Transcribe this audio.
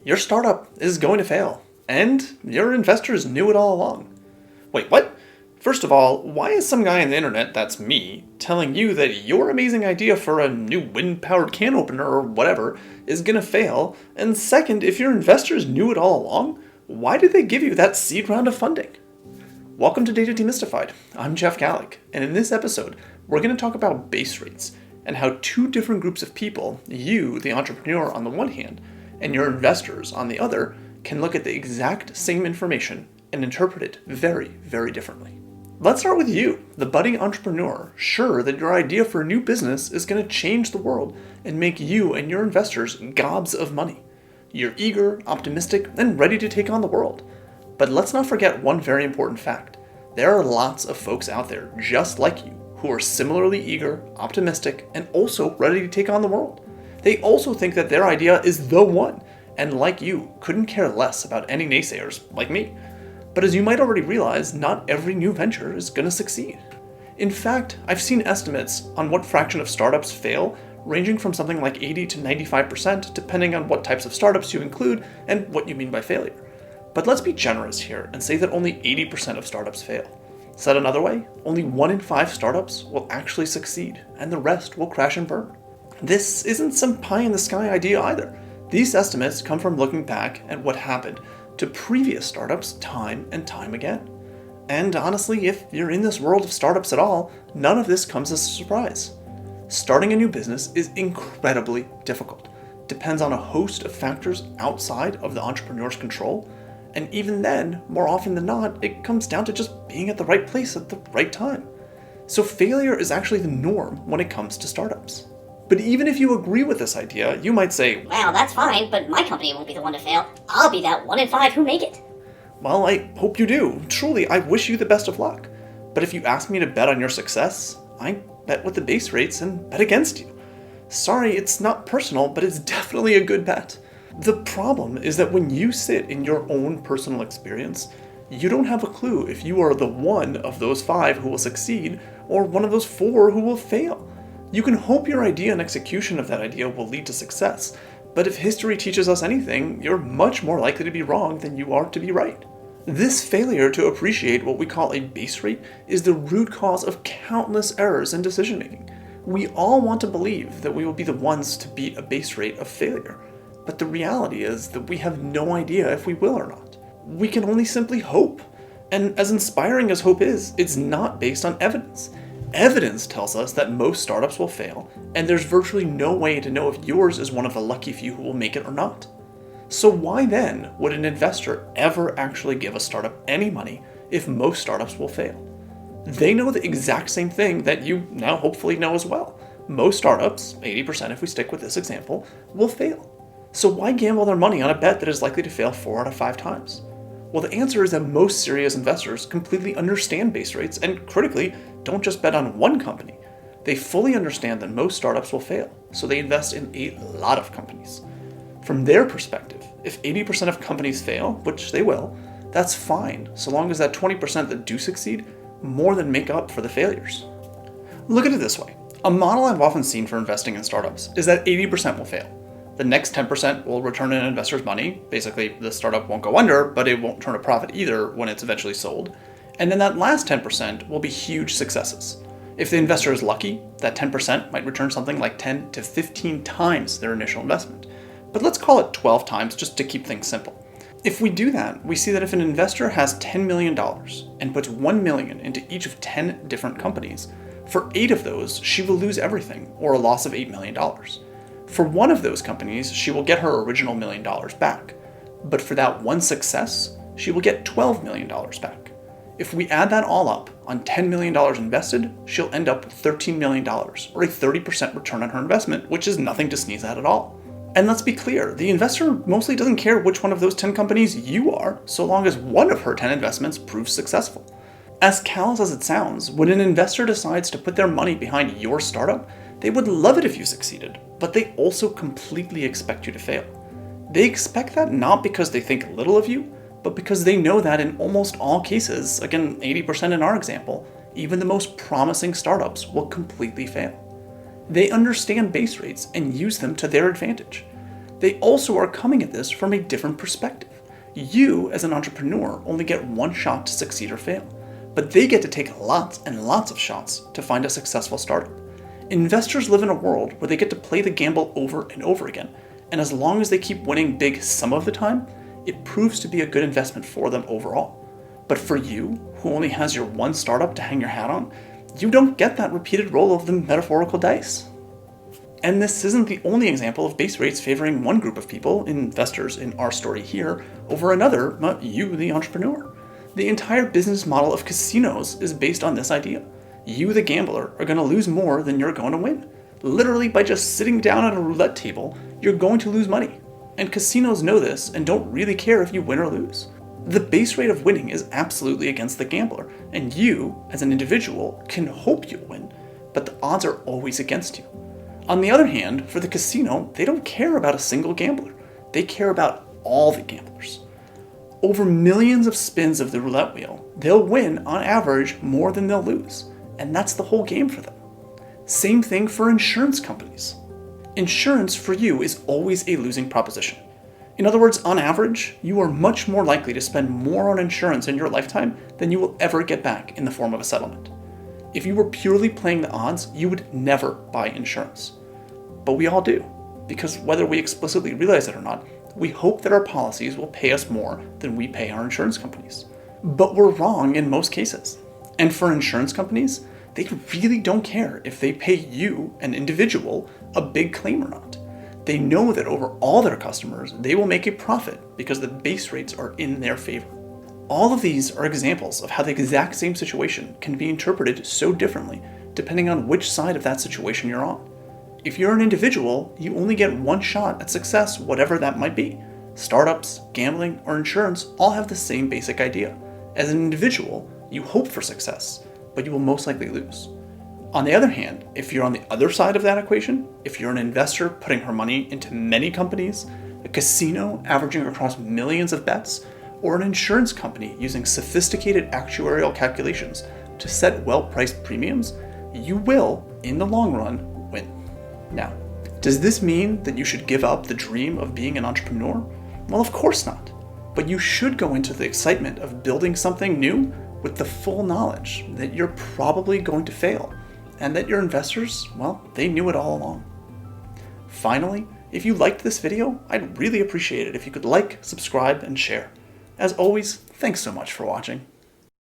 Your startup is going to fail, and your investors knew it all along. Wait, what? First of all, why is some guy on the internet, that's me, telling you that your amazing idea for a new wind-powered can opener or whatever is gonna fail? And second, if your investors knew it all along, why did they give you that seed round of funding? Welcome to Data Demystified. I'm Jeff Galak, and in this episode, we're gonna talk about base rates and how two different groups of people, you, the entrepreneur on the one hand, and your investors on the other, can look at the exact same information and interpret it very, very differently. Let's start with you, the budding entrepreneur, sure that your idea for a new business is going to change the world and make you and your investors gobs of money. You're eager, optimistic, and ready to take on the world. But let's not forget one very important fact. There are lots of folks out there just like you who are similarly eager, optimistic, and also ready to take on the world. They also think that their idea is the one, and like you, couldn't care less about any naysayers like me. But as you might already realize, not every new venture is going to succeed. In fact, I've seen estimates on what fraction of startups fail, ranging from something like 80 to 95%, depending on what types of startups you include and what you mean by failure. But let's be generous here and say that only 80% of startups fail. Said another way, only 1 in 5 startups will actually succeed, and the rest will crash and burn. This isn't some pie-in-the-sky idea either. These estimates come from looking back at what happened to previous startups time and time again. And honestly, if you're in this world of startups at all, none of this comes as a surprise. Starting a new business is incredibly difficult. Depends on a host of factors outside of the entrepreneur's control, and even then, more often than not, it comes down to just being at the right place at the right time. So failure is actually the norm when it comes to startups. But even if you agree with this idea, you might say, well, that's fine, but my company won't be the one to fail. I'll be that 1 in 5 who make it. well, I hope you do. Truly, I wish you the best of luck. But if you ask me to bet on your success, I bet with the base rates and bet against you. Sorry, it's not personal, but it's definitely a good bet. The problem is that when you sit in your own personal experience, you don't have a clue if you are the one of those 5 who will succeed or one of those 4 who will fail. You can hope your idea and execution of that idea will lead to success, but if history teaches us anything, you're much more likely to be wrong than you are to be right. This failure to appreciate what we call a base rate is the root cause of countless errors in decision making. We all want to believe that we will be the ones to beat a base rate of failure, but the reality is that we have no idea if we will or not. We can only simply hope, and as inspiring as hope is, it's not based on evidence. Evidence tells us that most startups will fail, and there's virtually no way to know if yours is one of the lucky few who will make it or not. So why then would an investor ever actually give a startup any money if most startups will fail? They know the exact same thing that you now hopefully know as well. Most startups, 80% if we stick with this example, will fail. So why gamble their money on a bet that is likely to fail 4 out of 5 times? Well, the answer is that most serious investors completely understand base rates and, critically, don't just bet on one company. They fully understand that most startups will fail, so they invest in a lot of companies. From their perspective, if 80% of companies fail, which they will, that's fine, so long as that 20% that do succeed more than make up for the failures. Look at it this way. A model I've often seen for investing in startups is that 80% will fail. The next 10% will return an investor's money. Basically, the startup won't go under, but it won't turn a profit either when it's eventually sold. And then that last 10% will be huge successes. If the investor is lucky, that 10% might return something like 10 to 15 times their initial investment. But let's call it 12 times just to keep things simple. If we do that, we see that if an investor has $10 million and puts $1 million into each of 10 different companies, for 8 of those, she will lose everything, or a loss of $8 million. For one of those companies, she will get her original $1 million back. But for that one success, she will get $12 million back. If we add that all up on $10 million invested, she'll end up with $13 million, or a 30% return on her investment, which is nothing to sneeze at all. And let's be clear, the investor mostly doesn't care which one of those 10 companies you are, so long as one of her 10 investments proves successful. As callous as it sounds, when an investor decides to put their money behind your startup, they would love it if you succeeded, but they also completely expect you to fail. They expect that not because they think little of you, but because they know that in almost all cases, again 80% in our example, even the most promising startups will completely fail. They understand base rates and use them to their advantage. They also are coming at this from a different perspective. You, as an entrepreneur, only get one shot to succeed or fail, but they get to take lots and lots of shots to find a successful startup. Investors live in a world where they get to play the gamble over and over again, and as long as they keep winning big some of the time, it proves to be a good investment for them overall. But for you, who only has your one startup to hang your hat on, you don't get that repeated roll of the metaphorical dice. And this isn't the only example of base rates favoring one group of people, investors in our story here, over another, you, the entrepreneur. The entire business model of casinos is based on this idea. You, the gambler, are going to lose more than you're going to win. Literally, by just sitting down at a roulette table, you're going to lose money. And casinos know this and don't really care if you win or lose. The base rate of winning is absolutely against the gambler, and you, as an individual, can hope you'll win, but the odds are always against you. On the other hand, for the casino, they don't care about a single gambler. They care about all the gamblers. Over millions of spins of the roulette wheel, they'll win, on average, more than they'll lose. And that's the whole game for them. Same thing for insurance companies. Insurance for you is always a losing proposition. In other words, on average, you are much more likely to spend more on insurance in your lifetime than you will ever get back in the form of a settlement. If you were purely playing the odds, you would never buy insurance. But we all do, because whether we explicitly realize it or not, we hope that our policies will pay us more than we pay our insurance companies. But we're wrong in most cases. And for insurance companies, they really don't care if they pay you, an individual, a big claim or not. They know that over all their customers, they will make a profit because the base rates are in their favor. All of these are examples of how the exact same situation can be interpreted so differently depending on which side of that situation you're on. If you're an individual, you only get one shot at success, whatever that might be. Startups, gambling, or insurance all have the same basic idea. As an individual, you hope for success, but you will most likely lose. On the other hand, if you're on the other side of that equation, if you're an investor putting her money into many companies, a casino averaging across millions of bets, or an insurance company using sophisticated actuarial calculations to set well-priced premiums, you will, in the long run, win. Now, does this mean that you should give up the dream of being an entrepreneur? Well, of course not. But you should go into the excitement of building something new with the full knowledge that you're probably going to fail, and that your investors, well, they knew it all along. Finally, if you liked this video, I'd really appreciate it if you could like, subscribe, and share. As always, thanks so much for watching.